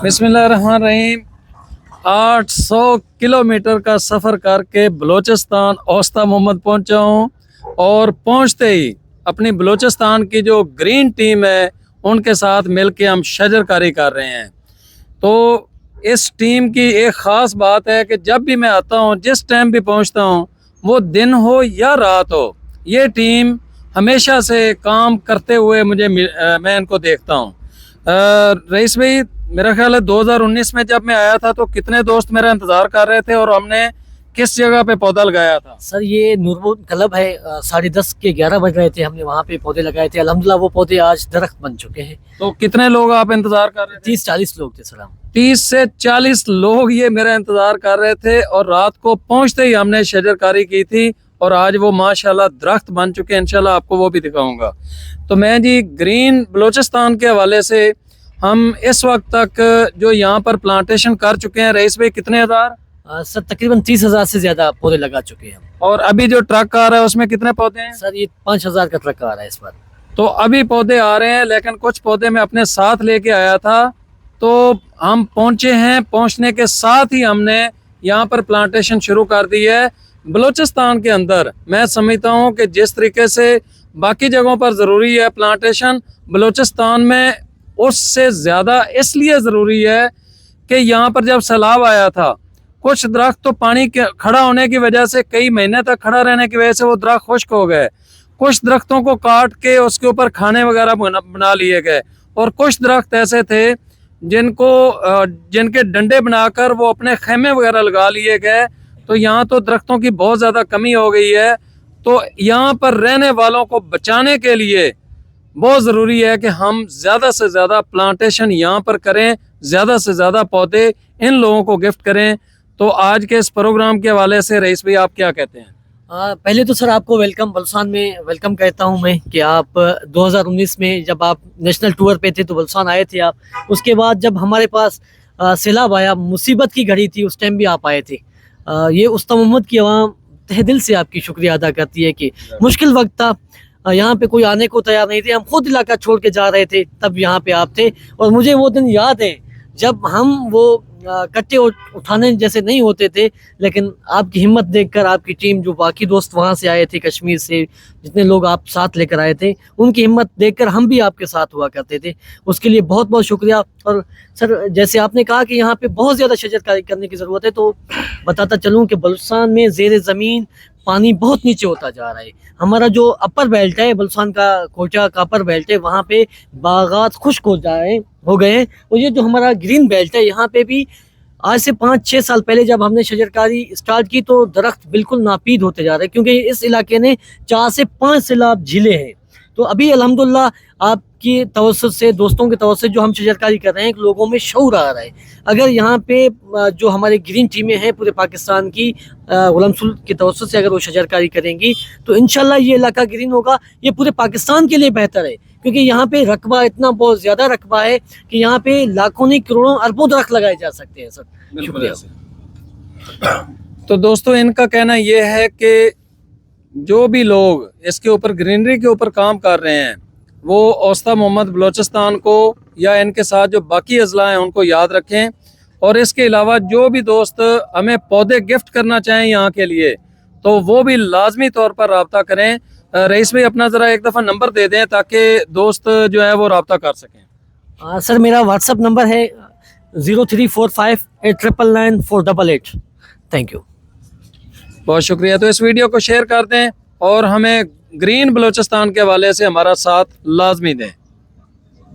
बिस्मिल्लाहिर्रहमानिर्रहीम। 800 किलोमीटर का सफ़र करके बलूचिस्तान औस्ता मोहम्मद पहुंचा हूं और पहुंचते ही अपनी बलूचिस्तान की जो ग्रीन टीम है उनके साथ मिलके हम शजरकारी कर रहे हैं। तो इस टीम की एक ख़ास बात है कि जब भी मैं आता हूं, जिस टाइम भी पहुंचता हूं, वो दिन हो या रात हो, ये टीम हमेशा से काम करते हुए मैं इनको देखता हूं। रईस भाई, मेरा ख्याल है 2019 में जब मैं आया था तो कितने दोस्त मेरा इंतज़ार कर रहे थे और हमने किस जगह पे पौधा लगाया था? सर ये नूरमुन क्लब है, 10:30 के 11 बज रहे थे, हमने वहाँ पे पौधे लगाए थे। अल्हम्दुलिल्लाह वो पौधे आज दरख्त बन चुके हैं। तो कितने लोग आप इंतज़ार कर रहे थे? 30-40 लोग थे सर हम। 30 से 40 लोग ये मेरा इंतज़ार कर रहे थे और रात को पहुंचते ही हमने शजरकारी की थी और आज वो माशाल्लाह दरख्त बन चुके हैं। इंशाल्लाह आपको वो भी दिखाऊंगा। तो मैं जी ग्रीन बलूचिस्तान के हवाले से हम इस वक्त तक जो यहाँ पर प्लांटेशन कर चुके हैं, रईस भाई कितने हज़ार? सर तकरीबन 30,000 से ज्यादा पौधे लगा चुके हैं हम। और अभी जो ट्रक आ रहा है उसमें कितने पौधे हैं? सर ये 5,000 का ट्रक आ रहा है इस बार। तो अभी पौधे आ रहे हैं, लेकिन कुछ पौधे मैं अपने साथ लेके आया था। तो हम पहुंचे हैं, पहुंचने के साथ ही हमने यहाँ पर प्लांटेशन शुरू कर दी है। बलूचिस्तान के अंदर मैं समझता हूँ कि जिस तरीके से बाकी जगहों पर ज़रूरी है प्लांटेशन, बलूचिस्तान में उससे ज़्यादा इसलिए ज़रूरी है कि यहाँ पर जब सैलाब आया था, कुछ दरख्त तो पानी के खड़ा होने की वजह से, कई महीने तक खड़ा रहने की वजह से वो दरख्त खुश्क हो गए। कुछ दरख्तों को काट के उसके ऊपर खाने वगैरह बना लिए गए और कुछ दरख्त ऐसे थे जिनके डंडे बनाकर वो अपने खेमे वगैरह लगा लिए गए। तो यहाँ तो दरख्तों की बहुत ज़्यादा कमी हो गई है। तो यहाँ पर रहने वालों को बचाने के लिए बहुत ज़रूरी है कि हम ज़्यादा से ज़्यादा प्लांटेशन यहाँ पर करें, ज़्यादा से ज़्यादा पौधे इन लोगों को गिफ्ट करें। तो आज के इस प्रोग्राम के हवाले से रईस भाई आप क्या कहते हैं? पहले तो सर आपको वेलकम, बलसान में वेलकम कहता हूं मैं कि आप 2019 में जब आप नेशनल टूर पे थे तो बलसान आए थे आप। उसके बाद जब हमारे पास सैलाब आया, मुसीबत की घड़ी थी, उस टाइम भी आप आए थे। ये उस्ता मोहम्मद की आवाम तहे दिल से आपकी शुक्रिया अदा करती है कि मुश्किल वक्त था, यहाँ पे कोई आने को तैयार नहीं थे, हम खुद इलाका छोड़ के जा रहे थे, तब यहाँ पे आप थे। और मुझे वो दिन याद है जब हम वो कट्टे उठाने जैसे नहीं होते थे, लेकिन आपकी हिम्मत देखकर आपकी टीम, जो बाकी दोस्त वहाँ से आए थे कश्मीर से, जितने लोग आप साथ लेकर आए थे, उनकी हिम्मत देखकर हम भी आपके साथ हुआ करते थे। उसके लिए बहुत बहुत शुक्रिया। और सर जैसे आपने कहा कि यहाँ पे बहुत ज़्यादा शजरकारी करने की ज़रूरत है, तो बताता चलूँ कि बलूचिस्तान में ज़ेर ज़मीन पानी बहुत नीचे होता जा रहा है। हमारा जो अपर बेल्ट है, बलूचिस्तान का कोटा का अपर बेल्ट है, वहाँ पे बागात खुश्क हो गए हैं। और ये जो हमारा ग्रीन बेल्ट है, यहाँ पे भी आज से 5-6 साल पहले जब हमने शजरकारी स्टार्ट की तो दरख्त बिल्कुल नापीद होते जा रहे हैं, क्योंकि इस इलाके ने 4 से 5 सैलाब झीले हैं। तो अभी अल्हम्दुलिल्लाह आपकी तवज्जुह से, दोस्तों के तवज्जुह से जो हम शजरकारी कर रहे हैं, लोगों में शऊर आ रहा है। अगर यहाँ पे जो हमारे ग्रीन टीमें हैं पूरे पाकिस्तान की, गुलाम सुल की तवज्जुह से अगर वो शजरकारी करेंगी तो इंशाल्लाह ये इलाका ग्रीन होगा। ये पूरे पाकिस्तान के लिए बेहतर है, क्योंकि यहाँ पे रकबा इतना बहुत ज़्यादा रकबा है कि यहाँ पे लाखों नहीं करोड़ों अरबों दरख्त लगाए जा सकते हैं सर। शुक्रिया। तो दोस्तों, इनका कहना यह है कि जो भी लोग इसके ऊपर ग्रीनरी के ऊपर काम कर रहे हैं, वो औस्ता मोहम्मद बलूचिस्तान को या इनके साथ जो बाकी अजला हैं उनको याद रखें। और इसके अलावा जो भी दोस्त हमें पौधे गिफ्ट करना चाहें यहाँ के लिए, तो वो भी लाजमी तौर पर रब्ता करें। रईस भाई अपना ज़रा एक दफ़ा नंबर दे दें ताकि दोस्त जो है वो रब्ता कर सकें। सर मेरा व्हाट्सअप नंबर है 0345899488। थैंक यू, बहुत शुक्रिया। तो इस वीडियो को शेयर कर दें और हमें ग्रीन बलूचिस्तान के हवाले से हमारा साथ लाजमी दें।